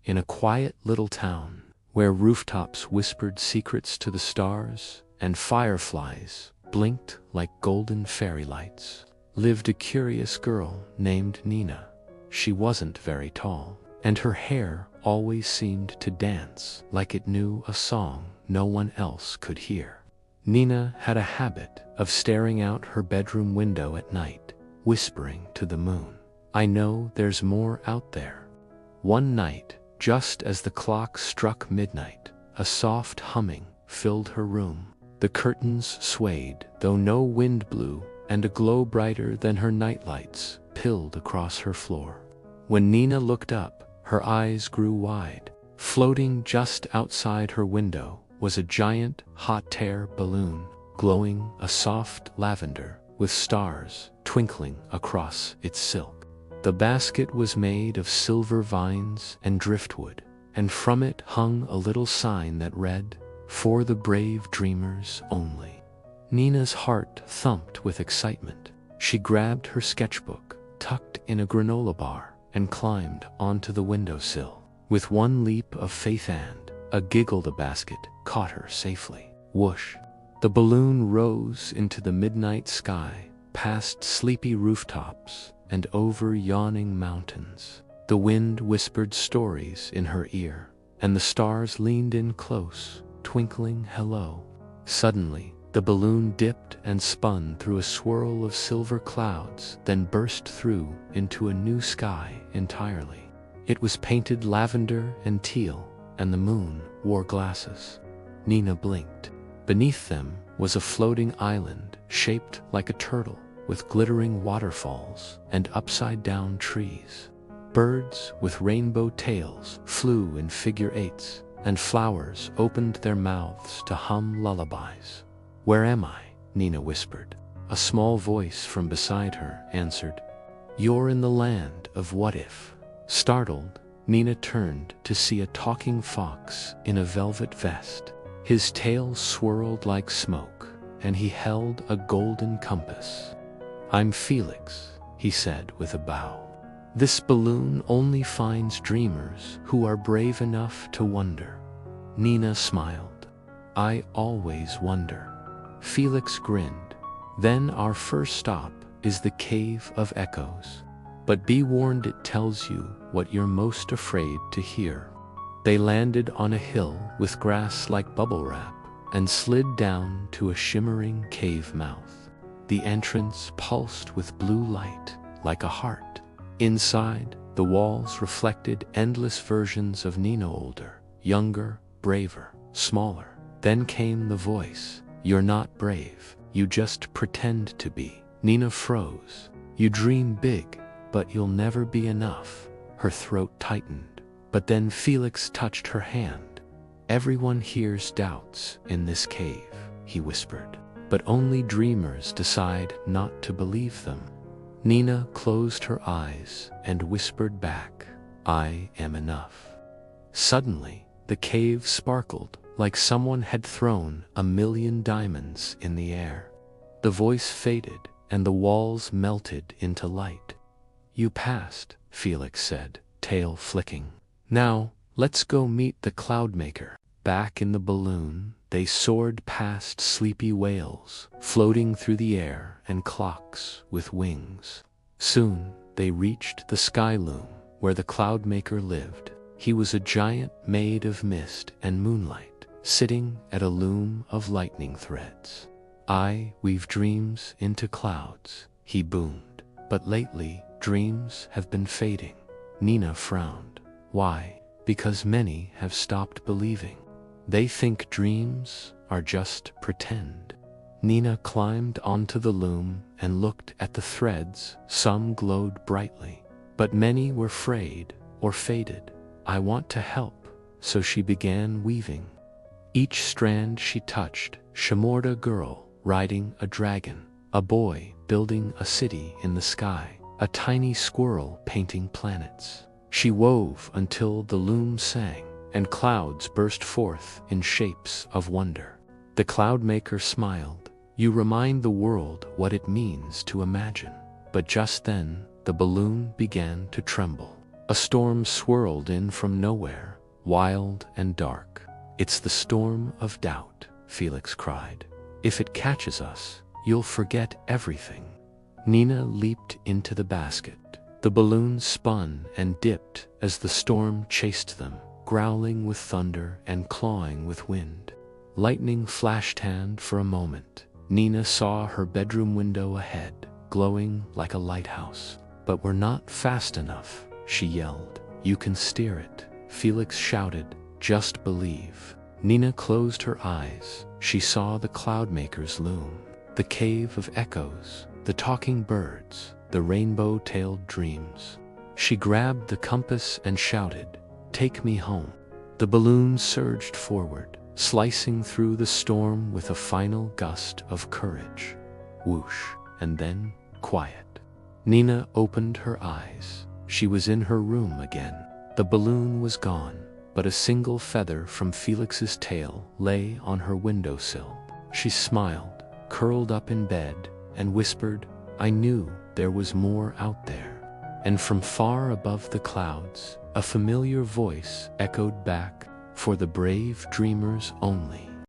in a quiet little town, where rooftops whispered secrets to the stars and fireflies blinked like golden fairy lights, lived a curious girl named Nina. She wasn't very tall, and her hair always seemed to dance like it knew a song no one else could hear. Nina had a habit of staring out her bedroom window at night, whispering to the moon, "I know there's more out there." One night, just as the clock struck midnight, a soft humming filled her room. The curtains swayed, though no wind blew, and a glow brighter than her nightlights pilled across her floor. When Nina looked up, her eyes grew wide. Floating just outside her window was a giant hot air balloon, glowing a soft lavender with stars twinkling across its silk. The basket was made of silver vines and driftwood, and from it hung a little sign that read, "For the brave dreamers only." Nina's heart thumped with excitement. She grabbed her sketchbook, tucked in a granola bar, and climbed onto the windowsill. With one leap of faith and a giggle, the basket caught her safely. Whoosh! The balloon rose into the midnight sky, past sleepy rooftops and over yawning mountains. The wind whispered stories in her ear, and the stars leaned in close, twinkling hello. Suddenly, the balloon dipped and spun through a swirl of silver clouds, then burst through into a new sky entirely. It was painted lavender and teal, and the moon wore glasses. Nina blinked. Beneath them was a floating island shaped like a turtle, with glittering waterfalls and upside-down trees. Birds with rainbow tails flew in figure eights, and flowers opened their mouths to hum lullabies. "Where am I?" Nina whispered. A small voice from beside her answered, "You're in the land of what if." Startled, Nina turned to see a talking fox in a velvet vest. His tail swirled like smoke, and he held a golden compass. "I'm Felix," he said with a bow. "This balloon only finds dreamers who are brave enough to wonder." Nina smiled. "I always wonder." Felix grinned. "Then our first stop is the Cave of Echoes. But be warned, it tells you what you're most afraid to hear." They landed on a hill with grass like bubble wrap and slid down to a shimmering cave mouth. The entrance pulsed with blue light, like a heart. Inside, the walls reflected endless versions of Nina, older, younger, braver, smaller. Then came the voice, "You're not brave, you just pretend to be." Nina froze. "You dream big, but you'll never be enough." Her throat tightened, but then Felix touched her hand. "Everyone hears doubts in this cave," he whispered, "but only dreamers decide not to believe them." Nina closed her eyes and whispered back, "I am enough." Suddenly, the cave sparkled like someone had thrown 1,000,000 diamonds in the air. The voice faded, and the walls melted into light. "You passed," Felix said, tail flicking. "Now, let's go meet the Cloudmaker." Back in the balloon, they soared past sleepy whales, floating through the air, and clocks with wings. Soon, they reached the sky loom, where the Cloudmaker lived. He was a giant made of mist and moonlight, sitting at a loom of lightning threads. "I weave dreams into clouds," he boomed. "But lately, dreams have been fading." Nina frowned. "Why?" "Because many have stopped believing. They think dreams are just pretend." Nina climbed onto the loom and looked at the threads. Some glowed brightly, but many were frayed or faded. "I want to help," so she began weaving. Each strand she touched shimmered a girl riding a dragon, a boy building a city in the sky, a tiny squirrel painting planets. She wove until the loom sang, and clouds burst forth in shapes of wonder. The Cloudmaker smiled. "You remind the world what it means to imagine." But just then, the balloon began to tremble. A storm swirled in from nowhere, wild and dark. "It's the storm of doubt," Felix cried. "If it catches us, you'll forget everything." Nina leaped into the basket. The balloons spun and dipped as the storm chased them, growling with thunder and clawing with wind. Lightning flashed hand for a moment. Nina saw her bedroom window ahead, glowing like a lighthouse. "But we're not fast enough," she yelled. "You can steer it," Felix shouted. "Just believe." Nina closed her eyes. She saw the Cloudmaker's loom, the cave of echoes, the talking birds, the rainbow-tailed dreams. She grabbed the compass and shouted, "Take me home." The balloon surged forward, slicing through the storm with a final gust of courage. Whoosh, and then quiet. Nina opened her eyes. She was in her room again. The balloon was gone, but a single feather from Felix's tail lay on her windowsill. She smiled, curled up in bed, and whispered, "I knew there was more out there." And from far above the clouds, a familiar voice echoed back, "For the brave dreamers only."